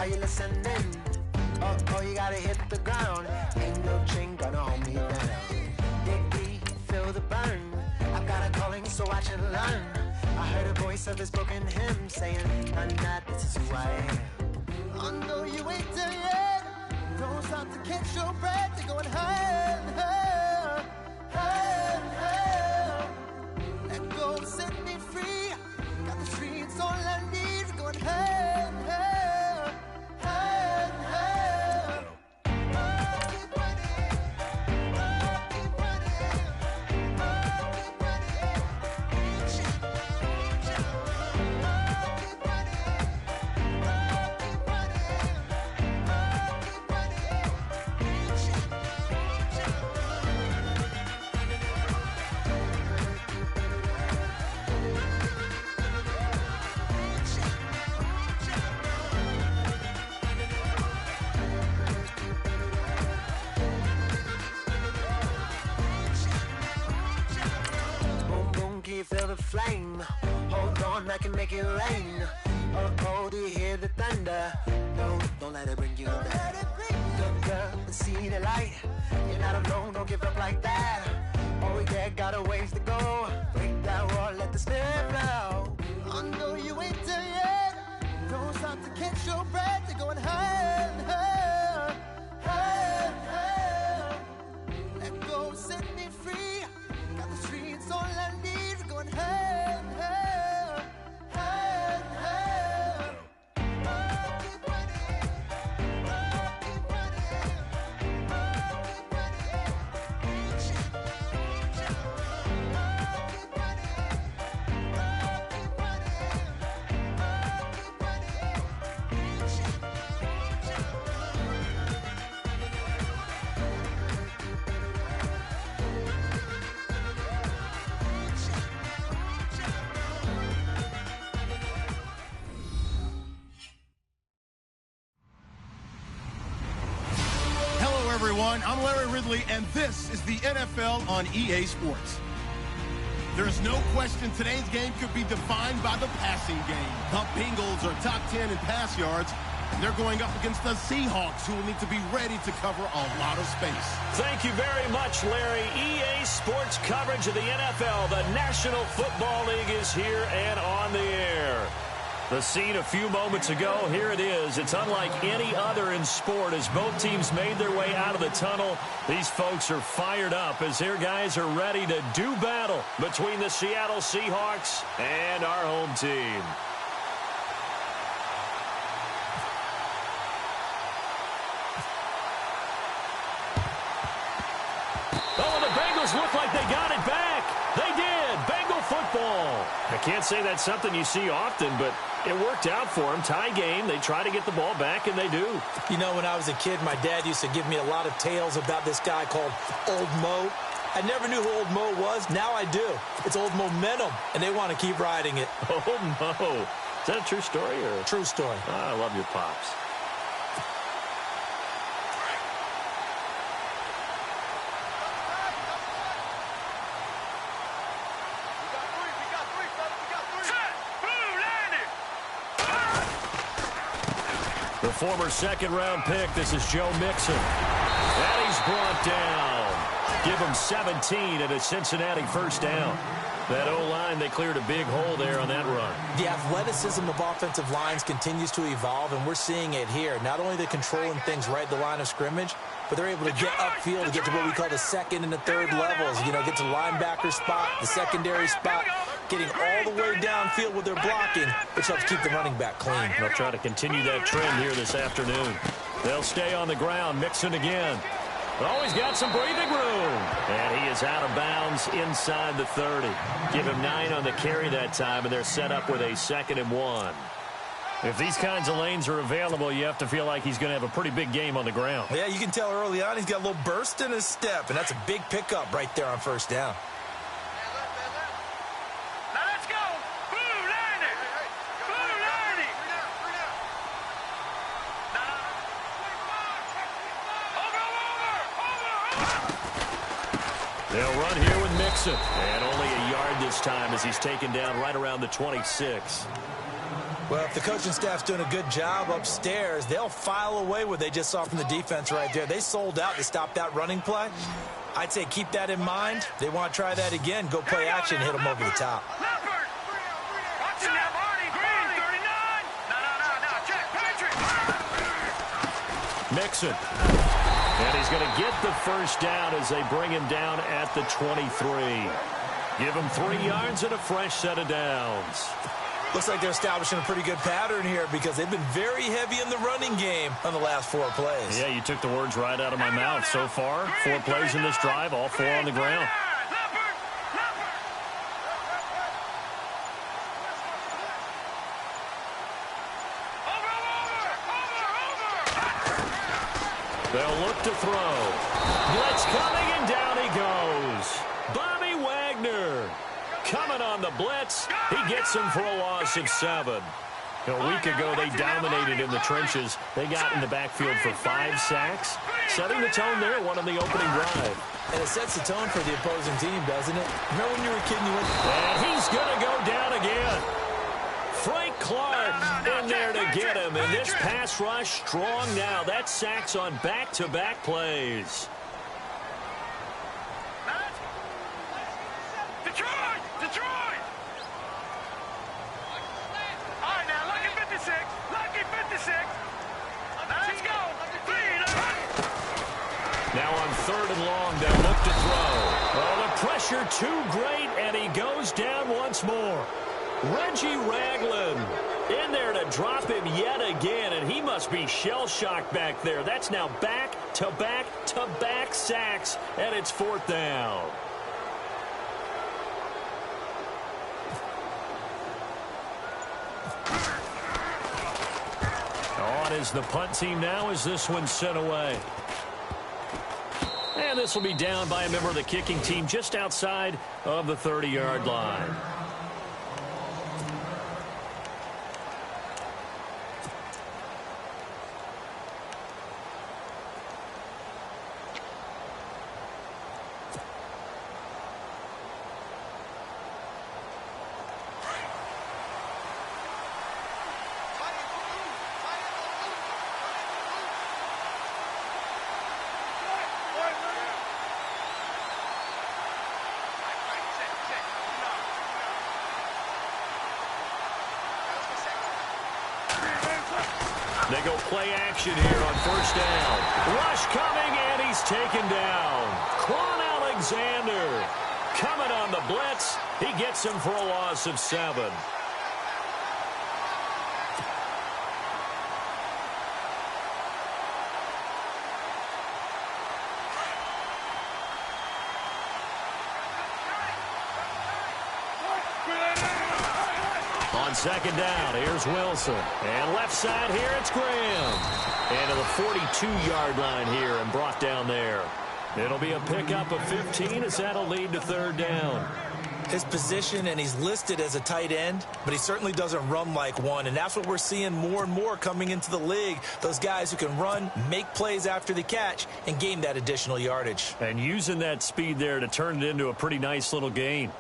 Are you listening? Oh, you gotta hit the ground. Ain't no chain gonna hold me down. Dig, feel the burn. I've got a calling, so I should learn. I heard a voice of this broken hymn saying, I'm not, this is who I am. I know you ain't there yet. Don't stop to catch your breath. You're going higher and higher, higher and higher. Let go, set me free. Got the streets all I need. We're going higher and higher, higher and higher. Oh, keep running. Oh, keep running. Oh, keep running. Reach out, reach out. Oh, keep running. Oh, keep running. Oh, keep running. Reach out, reach out. Boom, boom, can you feel the flame? Hold on, I can make it rain. Oh, do you hear the thunder? No, don't let it bring you down. Good girl, see the light. You're not alone, don't give up like that. Oh yeah, got a ways to go. Break that wall, let the spirit flow. I know you ain't there yet. Don't stop to catch your breath. You're going higher and higher, higher and higher. Let go, set me free. Got the streets all I need. We're going higher and higher, higher and higher. Oh, keep running. Oh, keep running. Oh, keep running. Reach out, reach out. Oh, keep running. Oh, keep running. Oh, keep running. Reach out, reach out. Hello, everyone. I'm Larry Ridley, and this is the NFL on EA Sports. There's no question today's game could be defined by the passing game. The Bengals are top 10 in pass yards. They're going up against the Seahawks, who will need to be ready to cover a lot of space. Thank you very much, Larry. EA Sports coverage of the NFL. The National Football League is here and on the air. The scene a few moments ago, here it is. It's unlike any other in sport as both teams made their way out of the tunnel. These folks are fired up as their guys are ready to do battle between the Seattle Seahawks and our home team. Oh, the Bengals look like they got it back. They did. Bengal football. I can't say that's something you see often, but it worked out for them. Tie game. They try to get the ball back, and they do. You know, when I was a kid, my dad used to give me a lot of tales about this guy called Old Mo. I never knew who Old Mo was. Now I do. It's Old Momentum, and they want to keep riding it. Old Mo. Is that a true story? Or? True story. I love your pops. The former second-round pick, this is Joe Mixon. And he's brought down. Give him 17 at a Cincinnati first down. That O-line, they cleared a big hole there on that run. The athleticism of offensive lines continues to evolve, and we're seeing it here. Not only they're controlling things right at the line of scrimmage, but they're able to get upfield to get to what we call the second and the third levels. You know, get to the linebacker spot, the secondary spot, getting all the way downfield with their blocking, which helps keep the running back clean. They'll try to continue that trend here this afternoon. They'll stay on the ground, Mixon again. Always got some breathing room. And he is out of bounds inside the 30. Give him 9 on the carry that time, and they're set up with a 2nd and 1. If these kinds of lanes are available, you have to feel like he's going to have a pretty big game on the ground. Yeah, you can tell early on he's got a little burst in his step, and that's a big pickup right there on first down. Now let's go. Blue 90. Blue 90. They'll run here with Mixon. And only a yard this time as he's taken down right around the 26. Well, if the coaching staff's doing a good job upstairs, they'll file away what they just saw from the defense right there. They sold out to stop that running play. I'd say keep that in mind. They want to try that again. Go play action, hit them over the top. Mixon. And he's going to get the first down as they bring him down at the 23. Give him 3 yards and a fresh set of downs. Looks like they're establishing a pretty good pattern here because they've been very heavy in the running game on the last 4 plays. Yeah, you took the words right out of my mouth. So far, 4 plays in this drive, all 4 on the ground. They'll look to throw. Blitz coming, and down he goes. Bobby Wagner coming on the blitz. He gets him for a loss of 7. A week ago, they dominated in the trenches. They got in the backfield for 5 sacks, setting the tone there, one on the opening drive. And it sets the tone for the opposing team, doesn't it? Remember when you were kidding you with? And he's going to go down again. Frank Clark in there to get him. And this pass rush strong now. That's sacks on back-to-back plays. Detroit! Detroit! All right, now, lucky 56. Lucky 56. Let's go. Now on 3rd and long, they'll look to throw. Oh, the pressure too great, and he goes down once more. Reggie Ragland in there to drop him yet again, and he must be shell-shocked back there. That's now back-to-back-to-back sacks, and it's 4th down. On is the punt team now as this one's sent away. And this will be down by a member of the kicking team just outside of the 30-yard line. They go play action here on 1st down. Rush coming, and he's taken down. Quan Alexander coming on the blitz. He gets him for a loss of 7. On 2nd down, here's Wilson. And left side here, it's Graham. And to the 42-yard line here and brought down there. It'll be a pickup of 15 as that'll lead to 3rd down. His position, and he's listed as a tight end, but he certainly doesn't run like one, and that's what we're seeing more and more coming into the league. Those guys who can run, make plays after the catch, and gain that additional yardage. And using that speed there to turn it into a pretty nice little gain.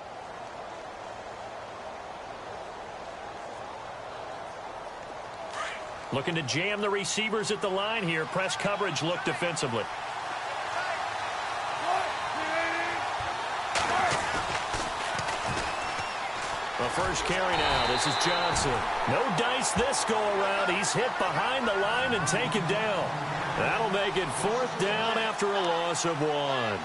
Looking to jam the receivers at the line here. Press coverage look defensively. The first carry now. This is Johnson. No dice this go around. He's hit behind the line and taken down. That'll make it 4th down after a loss of 1.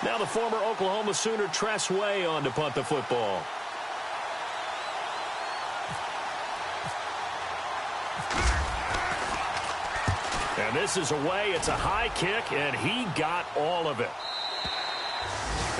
Now the former Oklahoma Sooner Tress Way on to punt the football. And this is away. It's a high kick, and he got all of it.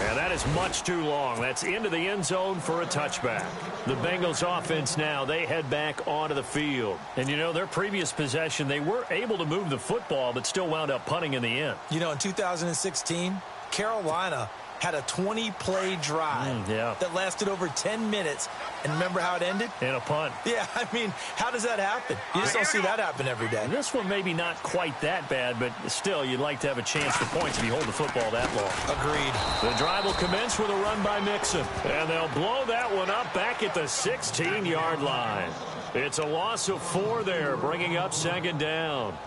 And that is much too long. That's into the end zone for a touchback. The Bengals offense now, they head back onto the field. And, you know, their previous possession, they were able to move the football, but still wound up punting in the end. You know, in 2016, Carolina had a 20-play drive that lasted over 10 minutes. And remember how it ended? In a punt. Yeah, I mean, how does that happen? You just don't see that happen every day. This one maybe not quite that bad, but still, you'd like to have a chance for points if you hold the football that long. Agreed. The drive will commence with a run by Mixon. And they'll blow that one up back at the 16-yard line. It's a loss of 4 there, bringing up second down.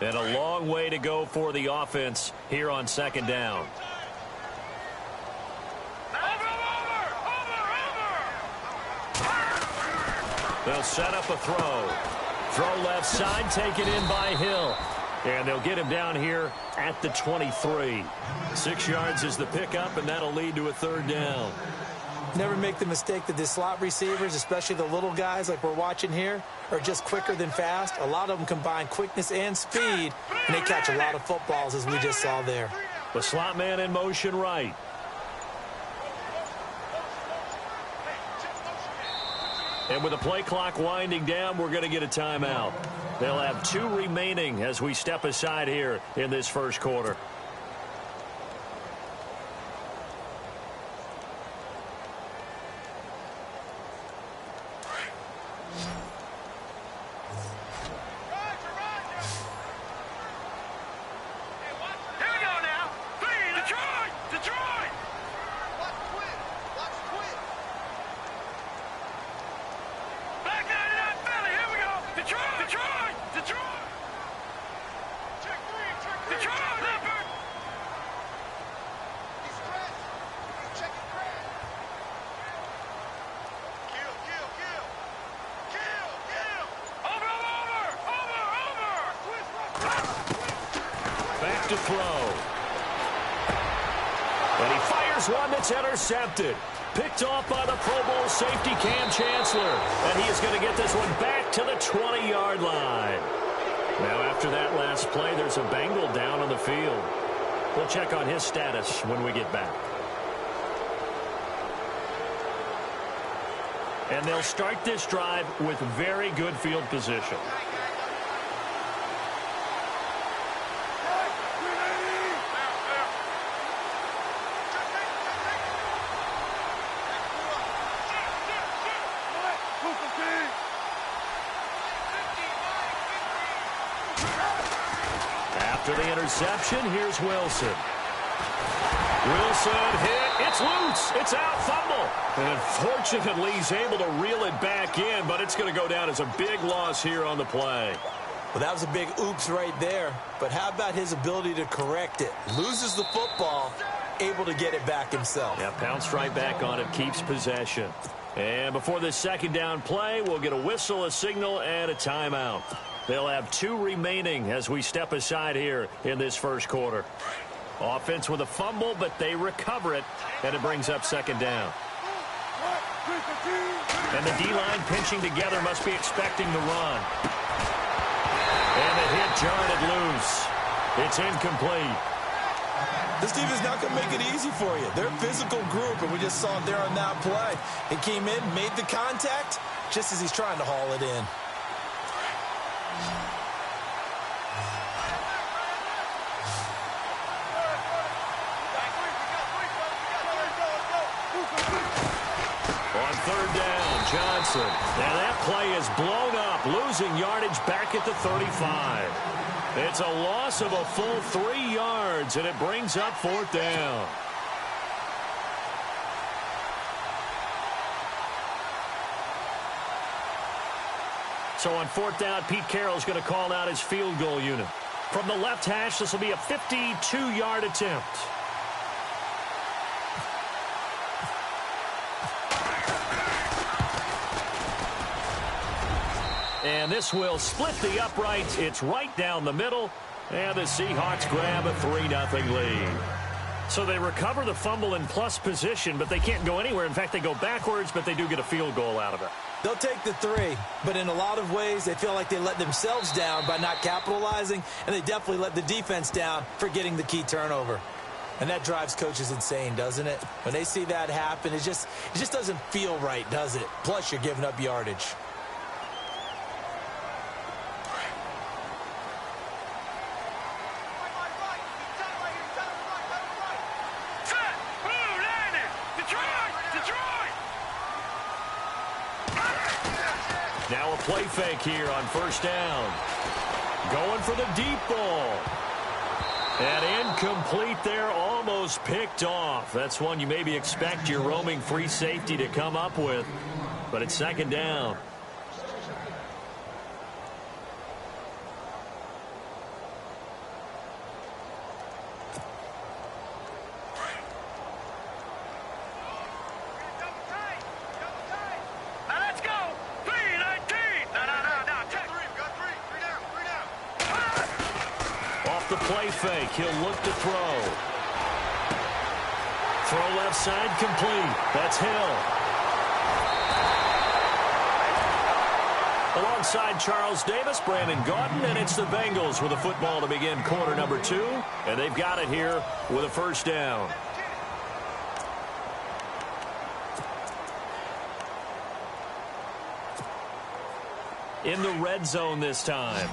And a long way to go for the offense here on second down. They'll set up a throw. Throw left side, taken in by Hill. And they'll get him down here at the 23. 6 yards is the pickup, and that'll lead to a third down. Never make the mistake that the slot receivers, especially the little guys like we're watching here, are just quicker than fast. A lot of them combine quickness and speed, and they catch a lot of footballs, as we just saw there. The slot man in motion right. And with the play clock winding down, we're going to get a timeout. They'll have 2 remaining as we step aside here in this first quarter. Back to throw. And he fires one that's intercepted. Picked off by the Pro Bowl safety Cam Chancellor. And he is going to get this one back to the 20-yard line. Now after that last play, there's a Bengal down on the field. We'll check on his status when we get back. And they'll start this drive with very good field position. After the interception, here's Wilson. Wilson hit. It's loose. It's out. Fumble. And fortunately, he's able to reel it back in, but it's going to go down as a big loss here on the play. Well, that was a big oops right there. But how about his ability to correct it? Loses the football, able to get it back himself. Yeah, pounced right back on it, keeps possession. And before this second down play, we'll get a whistle, a signal, and a timeout. They'll have 2 remaining as we step aside here in this first quarter. Offense with a fumble, but they recover it, and it brings up second down. And the D-line pinching together must be expecting the run. And the hit jarred it loose. It's incomplete. This team is not going to make it easy for you. They're a physical group, and we just saw it there on that play. He came in, made the contact, just as he's trying to haul it in. On third down, Johnson. Now that play is blown up, losing yardage back at the 35. It's a loss of a full 3 yards, and it brings up fourth down. So on fourth down, Pete Carroll's going to call out his field goal unit. From the left hash, this will be a 52-yard attempt. And this will split the uprights. It's right down the middle. And the Seahawks grab a 3-0 lead. So they recover the fumble in plus position, but they can't go anywhere. In fact, they go backwards, but they do get a field goal out of it. They'll take the 3, but in a lot of ways, they feel like they let themselves down by not capitalizing, and they definitely let the defense down for getting the key turnover. And that drives coaches insane, doesn't it? When they see that happen, it just doesn't feel right, does it? Plus, you're giving up yardage. play fake here on first down. Going for the deep ball. And incomplete there, almost picked off. That's one you maybe expect your roaming free safety to come up with. But it's second down. Play fake. He'll look to throw. Throw left side complete. That's Hill. Alongside Charles Davis, Brandon Gaudin, and it's the Bengals with a football to begin quarter number 2. And they've got it here with a first down. In the red zone this time.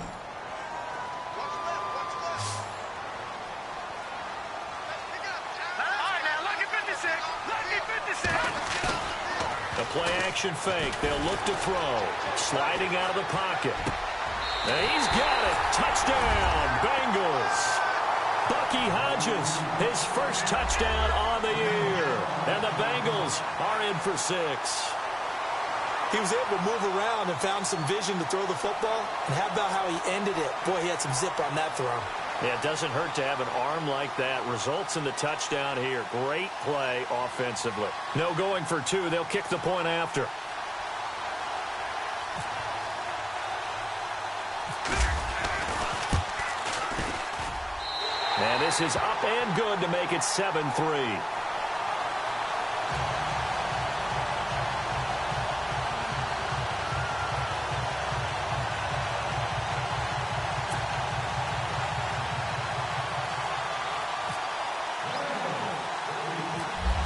A play-action fake. They'll look to throw. Sliding out of the pocket. And he's got it. Touchdown, Bengals. Bucky Hodges, his first touchdown on the year. And the Bengals are in for 6. He was able to move around and found some vision to throw the football. And how about how he ended it? Boy, he had some zip on that throw. Yeah, it doesn't hurt to have an arm like that. Results in the touchdown here. Great play offensively. No going for 2. They'll kick the point after. And this is up and good to make it 7-3.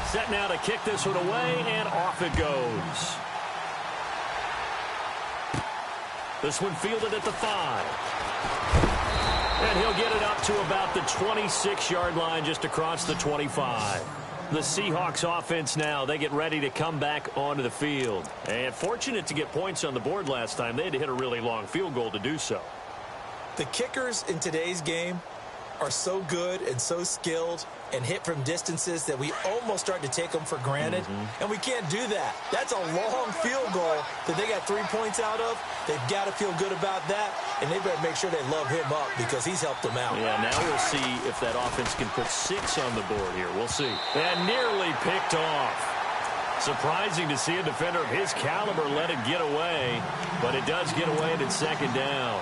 Set now to kick this one away, and off it goes. This one fielded at the 5. And he'll get it up to about the 26-yard line, just across the 25. The Seahawks offense now, they get ready to come back onto the field. And fortunate to get points on the board last time. They had to hit a really long field goal to do so. The kickers in today's game are so good and so skilled and hit from distances that we almost start to take them for granted. And we can't do that. That's a long field goal that they got 3 points out of. They've got to feel good about that, and they better make sure they love him up because he's helped them out. Yeah, now we'll see if that offense can put 6 on the board here. We'll see. And nearly picked off. Surprising to see a defender of his caliber let it get away, but it does get away, and it's second down.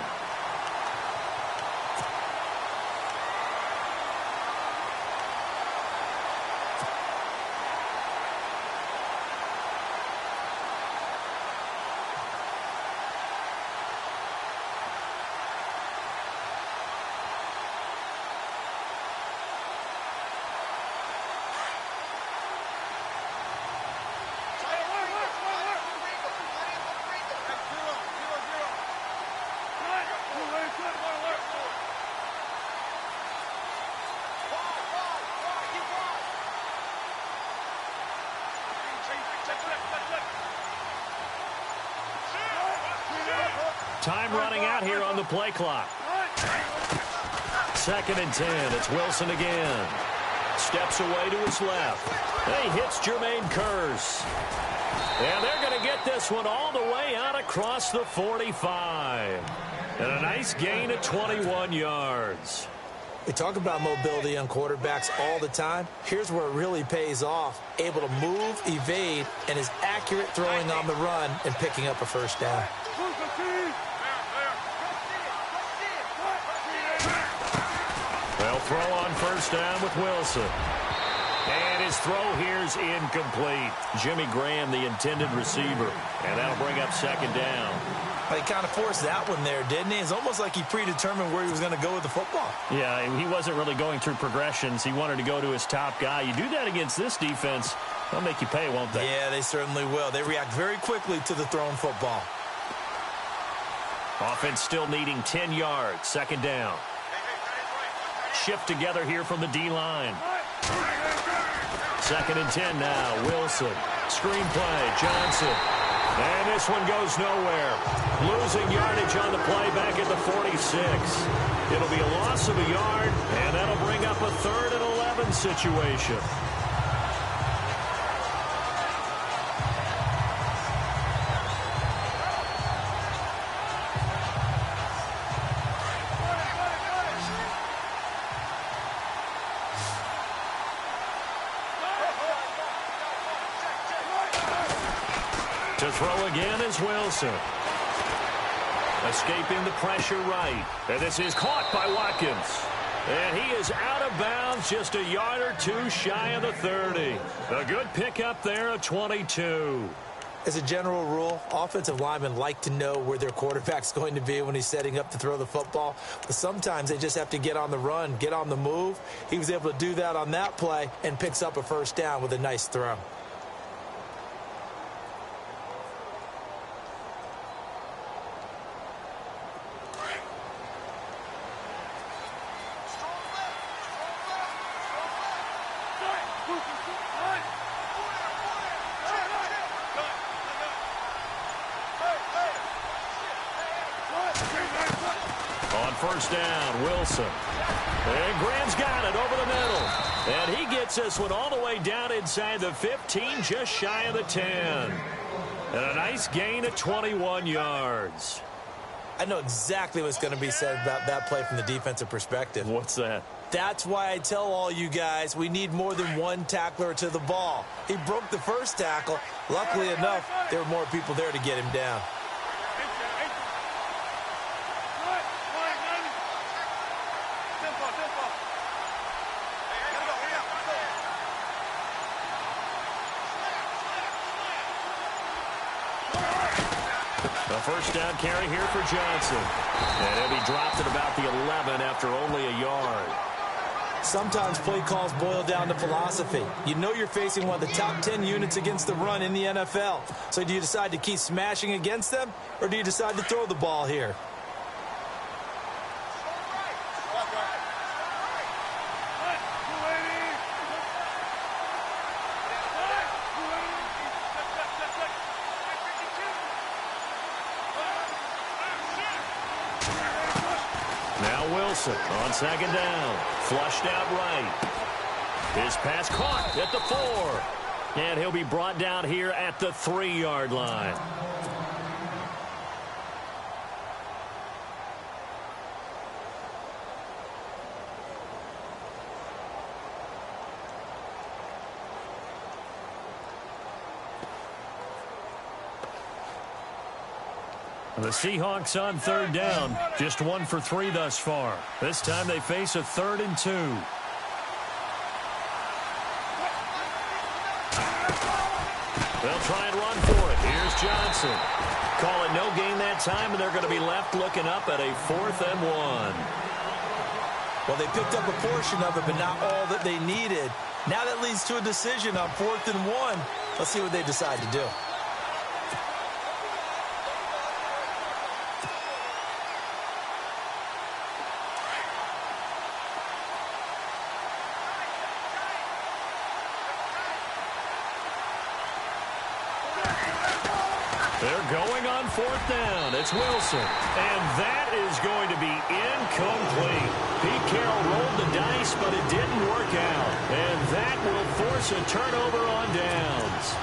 Time running out here on the play clock. 2nd and 10. It's Wilson again. Steps away to his left. And he hits Jermaine Kearse. And they're going to get this one all the way out across the 45. And a nice gain of 21 yards. We talk about mobility on quarterbacks all the time. Here's where it really pays off. Able to move, evade, and is accurate throwing on the run and picking up a first down. They'll throw on first down with Wilson. And his throw here's incomplete. Jimmy Graham, the intended receiver. And that'll bring up second down. He kind of forced that one there, didn't he? It's almost like he predetermined where he was going to go with the football. Yeah, he wasn't really going through progressions. He wanted to go to his top guy. You do that against this defense, they'll make you pay, won't they? Yeah, they certainly will. They react very quickly to the thrown football. Offense still needing 10 yards. Second down. Shift together here from the D-line. 2nd and 10 now. Wilson. Screen play. Johnson. And this one goes nowhere. Losing yardage on the play back at the 46. It'll be a loss of a yard, and that'll bring up a 3rd and 11 situation. To throw again is Wilson. Escaping the pressure right. And this is caught by Watkins. And he is out of bounds, just a yard or two shy of the 30. A good pickup there of 22. As a general rule, offensive linemen like to know where their quarterback's going to be when he's setting up to throw the football. But sometimes they just have to get on the run, get on the move. He was able to do that on that play and picks up a 1st down with a nice throw. On 1st down, Wilson. And Graham's got it over the middle. And he gets this one all the way down inside the 15, just shy of the 10. And a nice gain of 21 yards. I know exactly what's going to be said about that play from the defensive perspective. What's that? That's why I tell all you guys we need more than one tackler to the ball. He broke the 1st tackle. Luckily enough, there were more people there to get him down. The 1st down carry here for Johnson. And he'll be dropped at about the 11 after only a yard. Sometimes play calls boil down to philosophy. You know you're facing one of the top 10 units against the run in the NFL. So do you decide to keep smashing against them, or do you decide to throw the ball here? Now Wilson on 2nd down. Flushed out right. His pass caught at the 4. And he'll be brought down here at the 3-yard line. The Seahawks on 3rd down. Just 1 for 3 thus far. This time they face a 3rd and 2. They'll try and run for it. Here's Johnson. Call it no gain that time, and they're going to be left looking up at a 4th and 1. Well, they picked up a portion of it, but not all that they needed. Now that leads to a decision on 4th and 1. Let's see what they decide to do. They're going on 4th down. It's Wilson. And that is going to be incomplete. Pete Carroll rolled the dice, but it didn't work out. And that will force a turnover on downs.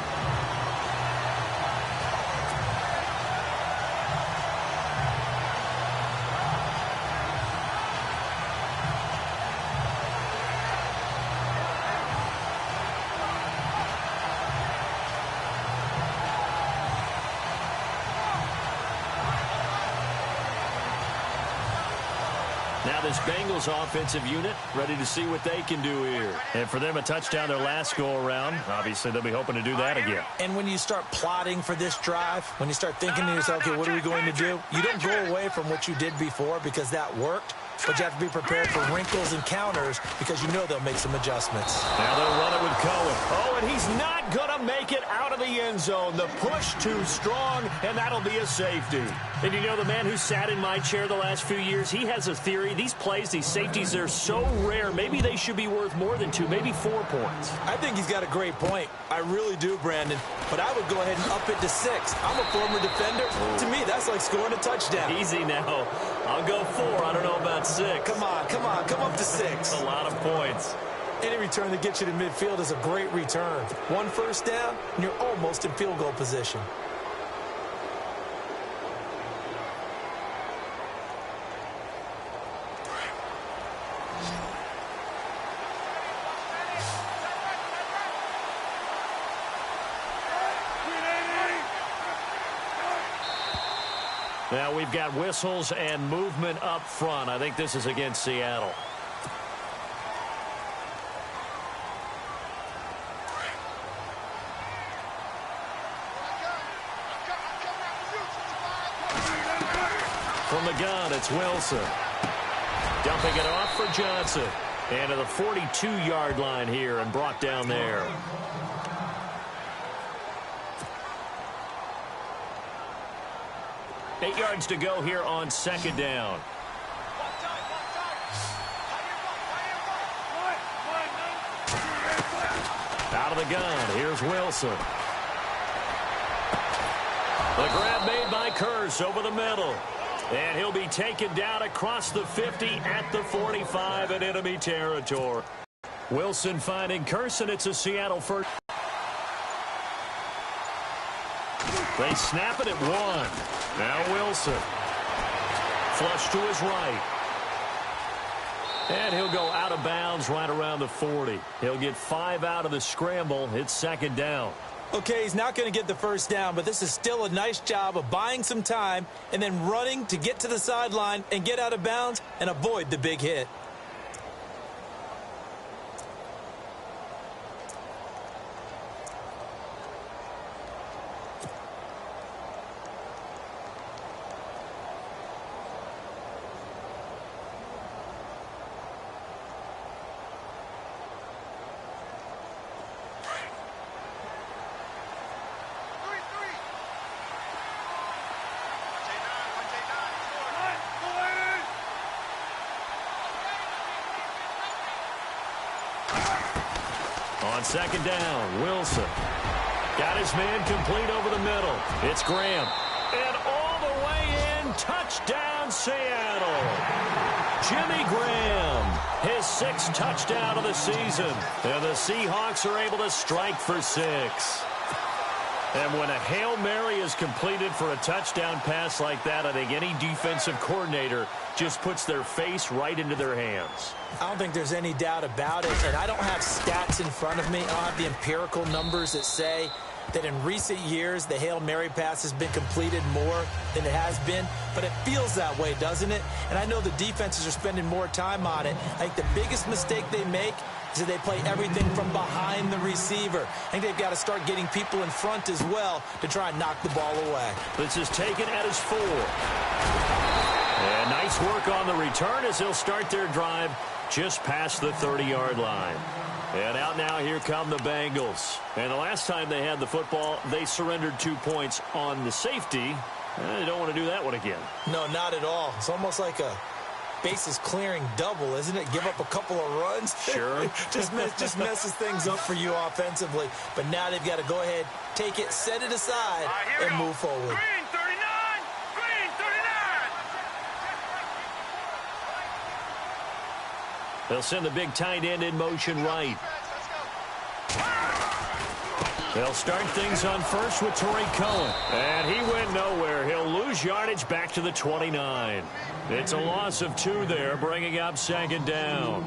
Now this Bengals offensive unit ready to see what they can do here. And for them, a touchdown their last go-around. Obviously, they'll be hoping to do that again. And when you start plotting for this drive, when you start thinking to yourself, okay, what are we going to do? You don't go away from what you did before because that worked. but you have to be prepared for wrinkles and counters because you know they'll make some adjustments. Now they'll run it with Cohen. Oh, and he's not going to make it out of the end zone. The push too strong, and that'll be a safety. And you know, the man who sat in my chair the last few years, he has a theory. These plays, these safeties, they're so rare. Maybe they should be worth more than 2, maybe 4 points. I think he's got a great point. I really do, Brandon. But I would go ahead and up it to 6. I'm a former defender. To me, that's like scoring a touchdown. Easy now. I'll go 4. I don't know about 6. Come on. Come up to 6. A lot of points. Any return that gets you to midfield is a great return. 1 first down, and you're almost in field goal position. Now we've got whistles and movement up front. I think this is against Seattle. From the gun, it's Wilson. Dumping it off for Johnson. And to the 42-yard line here and brought down there. Eight yards to go here on second down. Out of the gun, here's Wilson. The grab made by Kearse over the middle. And he'll be taken down across the 50 at the 45 in enemy territory. Wilson finding Kearse, and it's a Seattle first. They snap it at 1. Now Wilson. Flush to his right. And he'll go out of bounds right around the 40. He'll get 5 out of the scramble. It's second down. Okay, he's not going to get the first down, but this is still a nice job of buying some time and then running to get to the sideline and get out of bounds and avoid the big hit. On second down, Wilson. Got his man complete over the middle. It's Graham. And all the way in, touchdown Seattle. Jimmy Graham, his 6th touchdown of the season. And the Seahawks are able to strike for 6. And when a Hail Mary is completed for a touchdown pass like that, I think any defensive coordinator just puts their face right into their hands. I don't think there's any doubt about it, and I don't have stats in front of me. I don't have the empirical numbers that say that in recent years the Hail Mary pass has been completed more than it has been, but it feels that way, doesn't it? And I know the defenses are spending more time on it. I think the biggest mistake they make is that they play everything from behind the receiver. I think they've got to start getting people in front as well to try and knock the ball away. This is taken at his 4. And nice work on the return as they'll start their drive just past the 30-yard line. And out now, here come the Bengals. And the last time they had the football, they surrendered 2 points on the safety. They don't want to do that one again. No, not at all. It's almost like a bases clearing double, isn't it? Give up a couple of runs. Sure. just messes things up for you offensively. But now they've got to go ahead, take it, set it aside, and move forward. Green 39! Green 39! They'll send the big tight end in motion right. They'll start things on first with Torrey Cohen. And he went nowhere. He'll lose yardage back to the 29. It's a loss of 2 there, bringing up second down.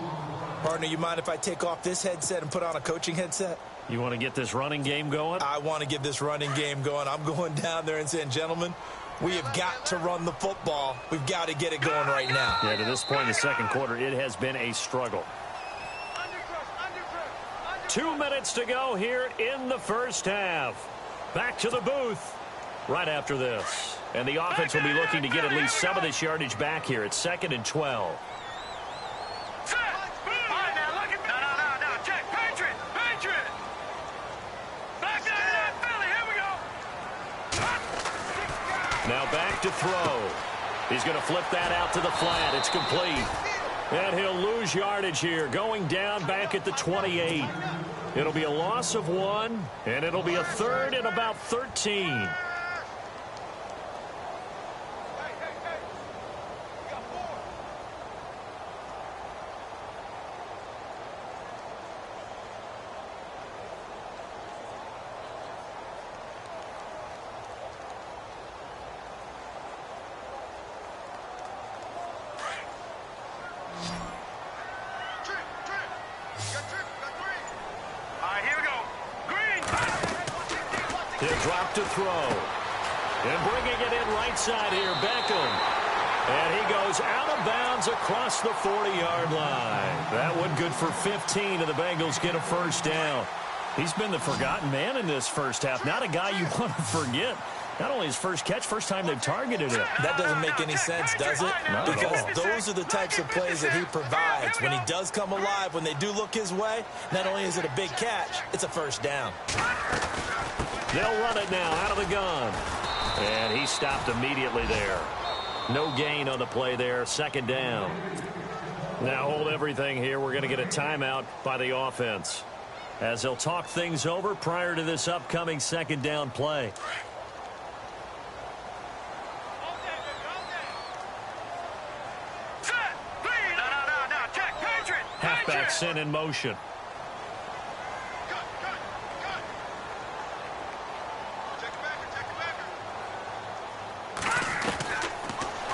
Partner, you mind if I take off this headset and put on a coaching headset? You want to get this running game going? I want to get this running game going. I'm going down there and saying, gentlemen, we have got to run the football. We've got to get it going right now. Yeah, to this point in the second quarter, it has been a struggle. 2 minutes to go here in the first half. Back to the booth right after this. And the offense will be looking to get at least some of this yardage back here. It's 2nd and 12. Now back to throw. He's going to flip that out to the flat. It's complete. And he'll lose yardage here, going down back at the 28. It'll be a loss of 1, and it'll be a 3rd and about 13. He'll drop to throw. And bringing it in right side here, Beckham. And he goes out of bounds across the 40-yard line. That one good for 15, and the Bengals get a first down. He's been the forgotten man in this first half. Not a guy you want to forget. Not only his first catch, first time they've targeted him. That doesn't make any sense, does it? Not because at all. those are the types of plays that he provides. When he does come alive, when they do look his way, not only is it a big catch, it's a first down. They'll run it now out of the gun. And he stopped immediately there. No gain on the play there. 2nd down. Now hold everything here. We're going to get a timeout by the offense, as they'll talk things over prior to this upcoming 2nd down play. Halfback sent in motion.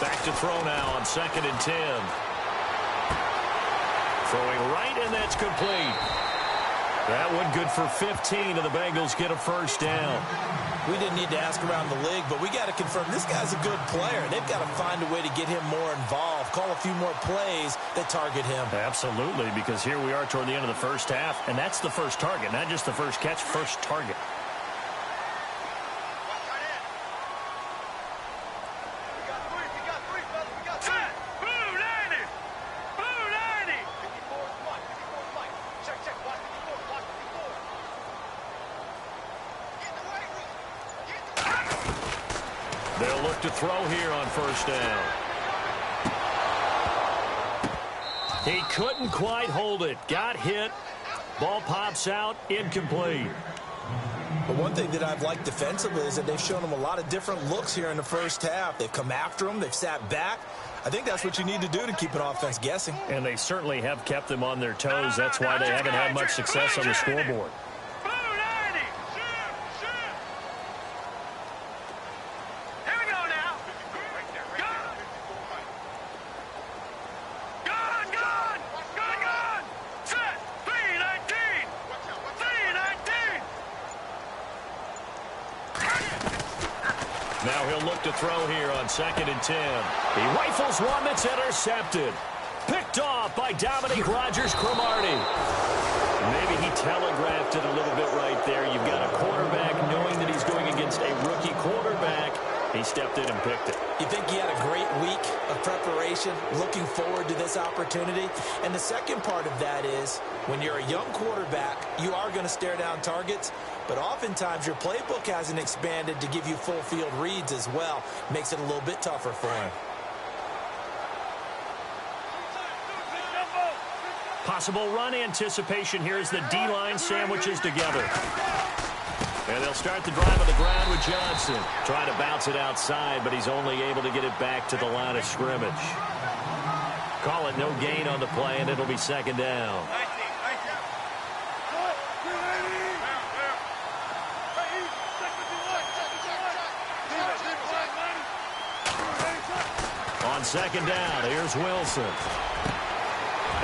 Back to throw now on 2nd and 10. Throwing right, and that's complete. That one good for 15, and the Bengals get a first down. We didn't need to ask around the league, but we got to confirm this guy's a good player. They've got to find a way to get him more involved, call a few more plays that target him. Absolutely, because here we are toward the end of the first half, and that's the first target, not just the first catch, first target. They'll look to throw here on first down. He couldn't quite hold it. Got hit. Ball pops out. Incomplete. But one thing that I've liked defensively is that they've shown him a lot of different looks here in the first half. They've come after him. They've sat back. I think that's what you need to do to keep an offense guessing. And they certainly have kept them on their toes. That's why they haven't had much success on the scoreboard. Now he'll look to throw here on 2nd and 10. He rifles one that's intercepted. Picked off by Dominique Rodgers-Cromartie. Maybe he telegraphed it a little bit right there. You've got a quarterback knowing that he's going against a rookie quarterback. He stepped in and picked it. You think he had a great week of preparation, looking forward to this opportunity? And the second part of that is, when you're a young quarterback, you are going to stare down targets, but oftentimes your playbook hasn't expanded to give you full field reads as well. Makes it a little bit tougher for him. Possible run anticipation here as the D-line sandwiches together. And they'll start the drive on the ground with Johnson. Trying to bounce it outside, but he's only able to get it back to the line of scrimmage. Call it no gain on the play, and it'll be 2nd down. On 2nd down, here's Wilson.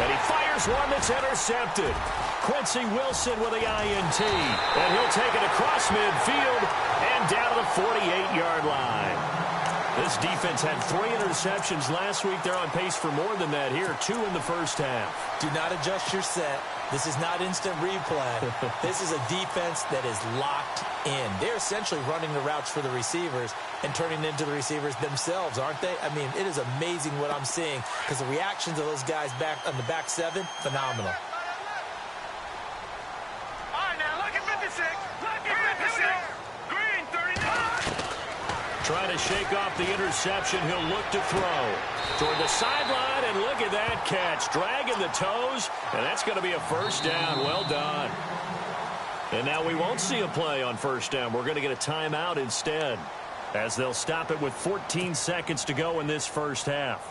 And he fires one that's intercepted. Quincy Wilson with the INT. And he'll take it across midfield and down to the 48-yard line. This defense had 3 interceptions last week. They're on pace for more than that here, 2 in the first half. Do not adjust your set. This is not instant replay. This is a defense that is locked in. They're essentially running the routes for the receivers and turning into the receivers themselves, aren't they? I mean, it is amazing what I'm seeing because the reactions of those guys back on the back 7, phenomenal. All right, now look at 56. Look at 56. Green, 39. Trying to shake off the interception. He'll look to throw toward the sideline, and look at that catch. Dragging the toes, and that's going to be a first down. Well done. And now we won't see a play on first down. We're going to get a timeout instead, as they'll stop it with 14 seconds to go in this first half.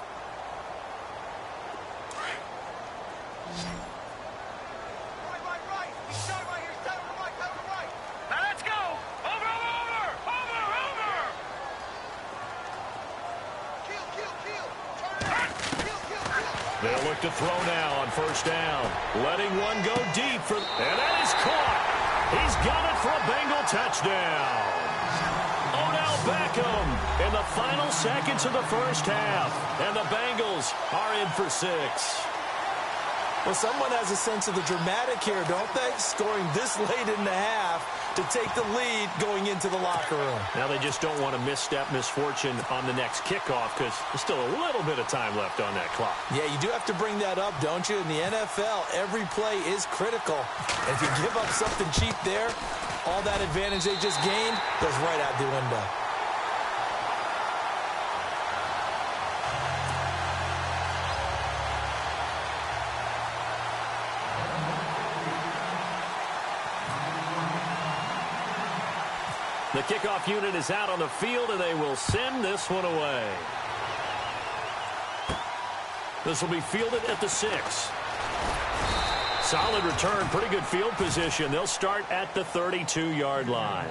They'll look to throw now on first down. Letting one go deep, and that is caught. He's got it for a Bengal touchdown. Odell Beckham in the final seconds of the first half. And the Bengals are in for 6. Well, someone has a sense of the dramatic here, don't they? Scoring this late in the half to take the lead going into the locker room. Now they just don't want to misstep misfortune on the next kickoff because there's still a little bit of time left on that clock. Yeah, you do have to bring that up, don't you? In the NFL, every play is critical. And if you give up something cheap there, all that advantage they just gained goes right out the window. The kickoff unit is out on the field, and they will send this one away. This will be fielded at the 6. Solid return, pretty good field position. They'll start at the 32-yard line.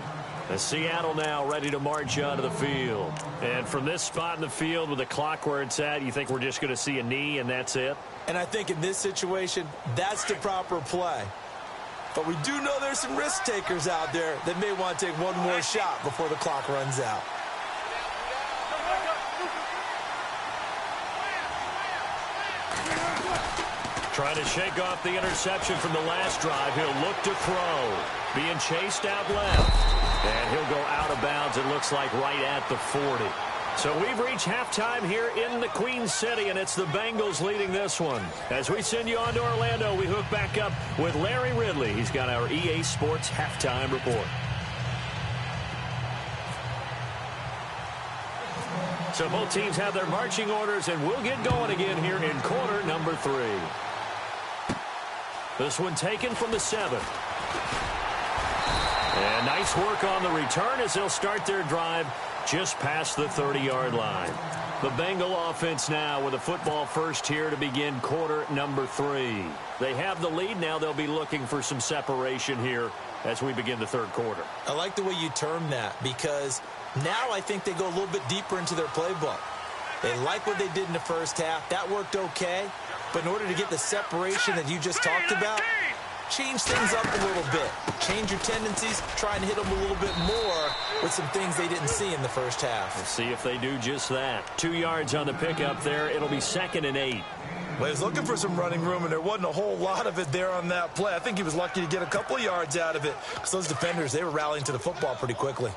The Seattle now ready to march onto the field. And from this spot in the field with the clock where it's at, you think we're just going to see a knee and that's it? And I think in this situation, that's the proper play. But we do know there's some risk takers out there that may want to take one more shot before the clock runs out. Trying to shake off the interception from the last drive. He'll look to throw. Being chased out left. And he'll go out of bounds, it looks like, right at the 40. So we've reached halftime here in the Queen City, and it's the Bengals leading this one. As we send you on to Orlando, we hook back up with Larry Ridley. He's got our EA Sports halftime report. So both teams have their marching orders, and we'll get going again here in quarter number 3. This one taken from the 7. And nice work on the return as they'll start their drive just past the 30-yard line. The Bengal offense now with a football first here to begin quarter number 3. They have the lead. Now they'll be looking for some separation here as we begin the third quarter. I like the way you term that because now I think they go a little bit deeper into their playbook. They like what they did in the first half. That worked okay. But in order to get the separation that you just talked about, change things up a little bit. Change your tendencies. Try and hit them a little bit more with some things they didn't see in the first half. Let's see if they do just that. 2 yards on the pickup there. It'll be 2nd and 8. Well, he was looking for some running room, and there wasn't a whole lot of it there on that play. I think he was lucky to get a couple of yards out of it because those defenders, they were rallying to the football pretty quickly.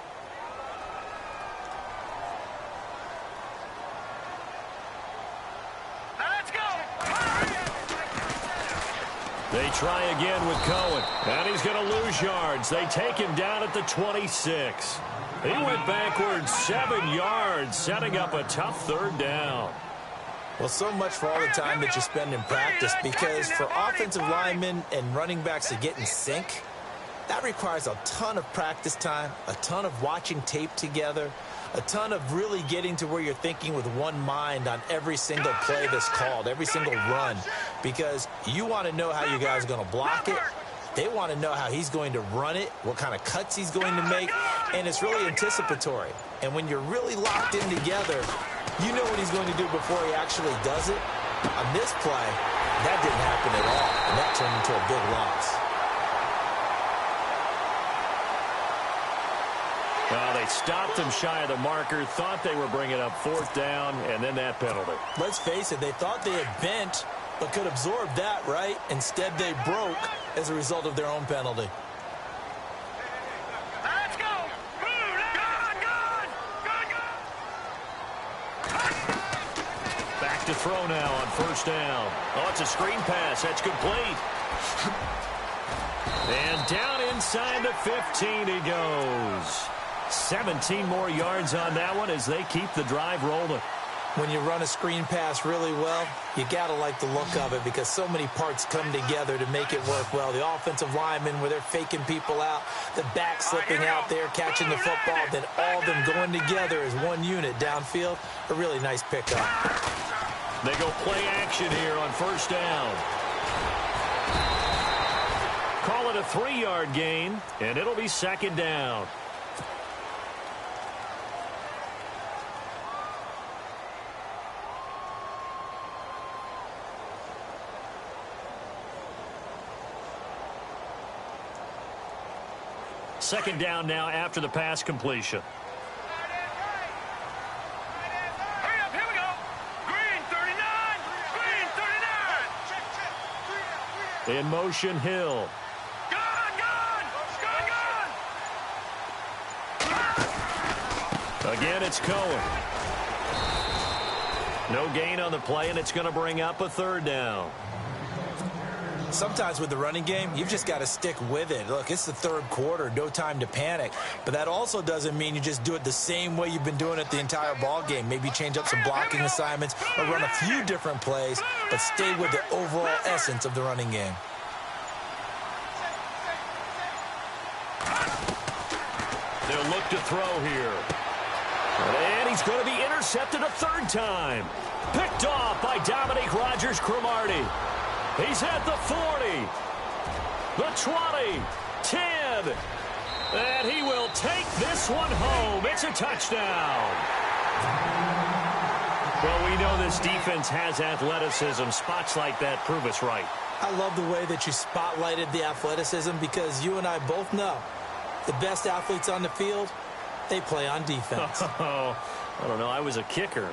They try again with Cohen, and he's going to lose yards. They take him down at the 26. He went backwards 7 yards, setting up a tough third down. Well, so much for all the time that you spend in practice, because for offensive linemen and running backs to get in sync, that requires a ton of practice time, a ton of watching tape together, a ton of really getting to where you're thinking with one mind on every single play that's called, every single run, because you want to know how you guys are going to block it. They want to know how he's going to run it, what kind of cuts he's going to make, and it's really anticipatory. And when you're really locked in together, you know what he's going to do before he actually does it. On this play, that didn't happen at all, and that turned into a big loss. Well, they They stopped them shy of the marker, thought they were bringing up 4th down, and then that penalty. Let's face it, they thought they had bent, but could absorb that, right? Instead, they broke as a result of their own penalty. Let's go. Back to throw now on 1st down. Oh, it's a screen pass. That's complete. And down inside the 15 he goes. 17 more yards on that one as they keep the drive rolling. When you run a screen pass really well, you got to like the look of it because so many parts come together to make it work well. The offensive linemen, where they're faking people out, the back slipping out there, catching the football, then all of them going together as one unit downfield. A really nice pickup. They go play action here on 1st down. Call it a 3-yard gain, and it'll be 2nd down. Second down now after the pass completion. Hurry up, here we go. Green 39. Green 39. In motion, Hill. Again, it's Cohen. No gain on the play, and it's going to bring up a 3rd down. Sometimes with the running game, you've just got to stick with it. Look, it's the 3rd quarter, no time to panic. But that also doesn't mean you just do it the same way you've been doing it the entire ball game. Maybe change up some blocking assignments or run a few different plays, but stay with the overall essence of the running game. They'll look to throw here. And he's going to be intercepted a 3rd time. Picked off by Dominique Rodgers-Cromartie. He's at the 40, the 20, 10, and he will take this one home. It's a touchdown. Well, we know this defense has athleticism. Spots like that prove us right. I love the way that you spotlighted the athleticism because you and I both know the best athletes on the field, they play on defense. Oh, I don't know. I was a kicker.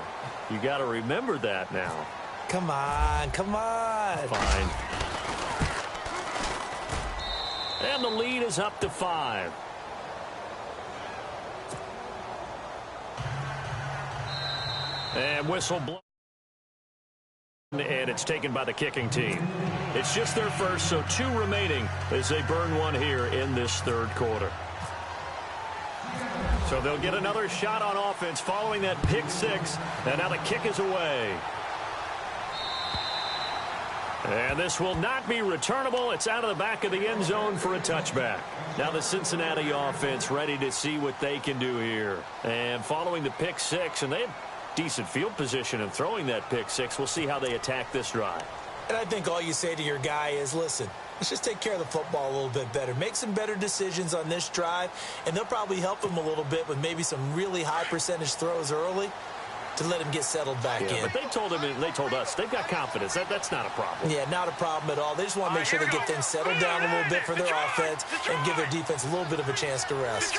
You got to remember that now. Come on, come on. Fine. And the lead is up to 5. And whistle blown. And it's taken by the kicking team. It's just their first, so 2 remaining as they burn one here in this 3rd quarter. So they'll get another shot on offense following that pick 6. And now the kick is away. And this will not be returnable. It's out of the back of the end zone for a touchback. Now the Cincinnati offense ready to see what they can do here. And following the pick 6, and they have decent field position in throwing that pick 6. We'll see how they attack this drive. And I think all you say to your guy is, listen, let's just take care of the football a little bit better. Make some better decisions on this drive, and they'll probably help him a little bit with maybe some really high percentage throws early to let him get settled back in. But they told him, and they told us, they've got confidence. That's not a problem. Yeah, not a problem at all. They just want to make sure they get things settled down a little bit for their offense and give their defense a little bit of a chance to rest.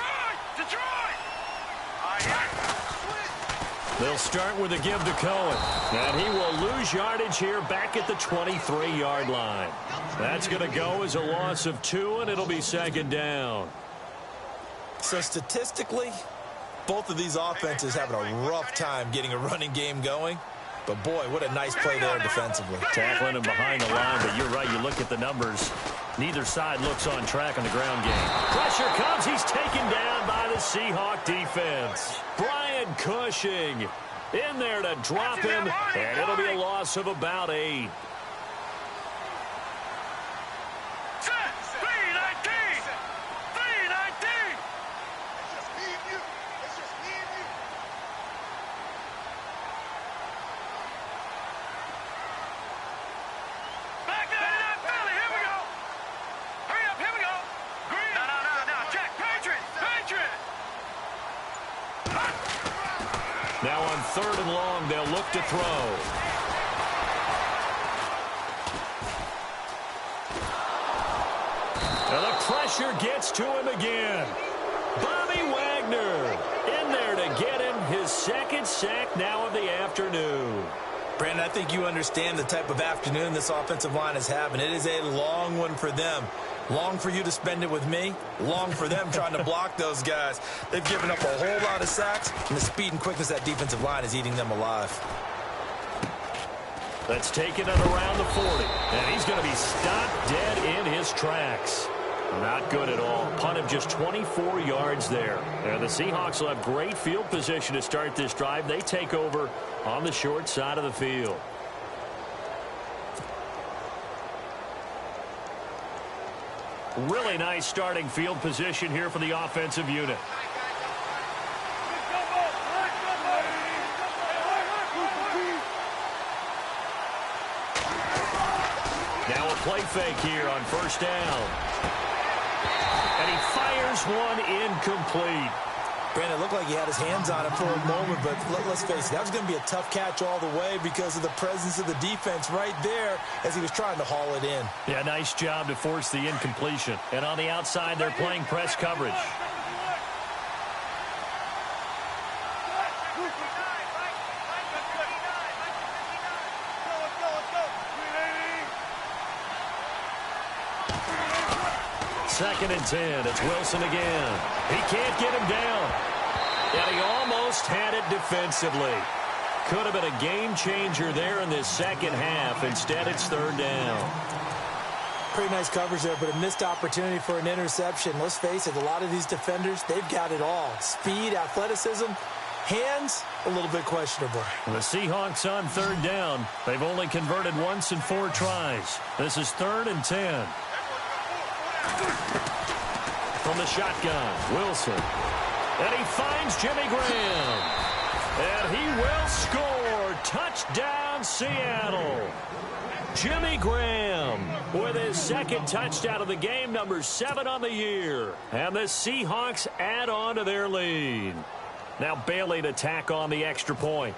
They'll start with a give to Cohen. And he will lose yardage here back at the 23-yard line. That's going to go as a loss of 2, and it'll be 2nd down. So statistically, both of these offenses having a rough time getting a running game going. But, boy, what a nice play there defensively. Tackling him behind the line, but you're right. You look at the numbers. Neither side looks on track on the ground game. Pressure comes. He's taken down by the Seahawk defense. Brian Cushing in there to drop him, and it'll be a loss of about 8. Now on 3rd and long, they'll look to throw. Now the pressure gets to him again. Bobby Wagner his second sack now of the afternoon. Brandon, I think you understand the type of afternoon this offensive line is having. It is a long one for them. Long for you to spend it with me. Long for them trying to block those guys. They've given up a whole lot of sacks, and the speed and quickness of that defensive line is eating them alive. That's taken at around the 40. And he's going to be stopped dead in his tracks. Not good at all. Punt of just 24 yards there. And the Seahawks will have great field position to start this drive. They take over on the short side of the field. Really nice starting field position here for the offensive unit. Now a play fake here on first down. And he fires one incomplete. Brandon, it looked like he had his hands on it for a moment, but let's face it, that was going to be a tough catch all the way because of the presence of the defense right there as he was trying to haul it in. Yeah, nice job to force the incompletion. And on the outside, they're playing press coverage. Second and 10. It's Wilson again. He can't get him down. And he almost had it defensively. Could have been a game changer there in this second half. Instead, it's third down. Pretty nice coverage there, but a missed opportunity for an interception. Let's face it, a lot of these defenders, they've got it all. Speed, athleticism, hands, a little bit questionable. The Seahawks on third down. They've only converted once in 4 tries. This is third and 10. From the shotgun, Wilson. And he finds Jimmy Graham. And he will score. Touchdown, Seattle. Jimmy Graham with his second touchdown of the game, number 7 on the year. And the Seahawks add on to their lead. Now Bailey to tack on the extra point.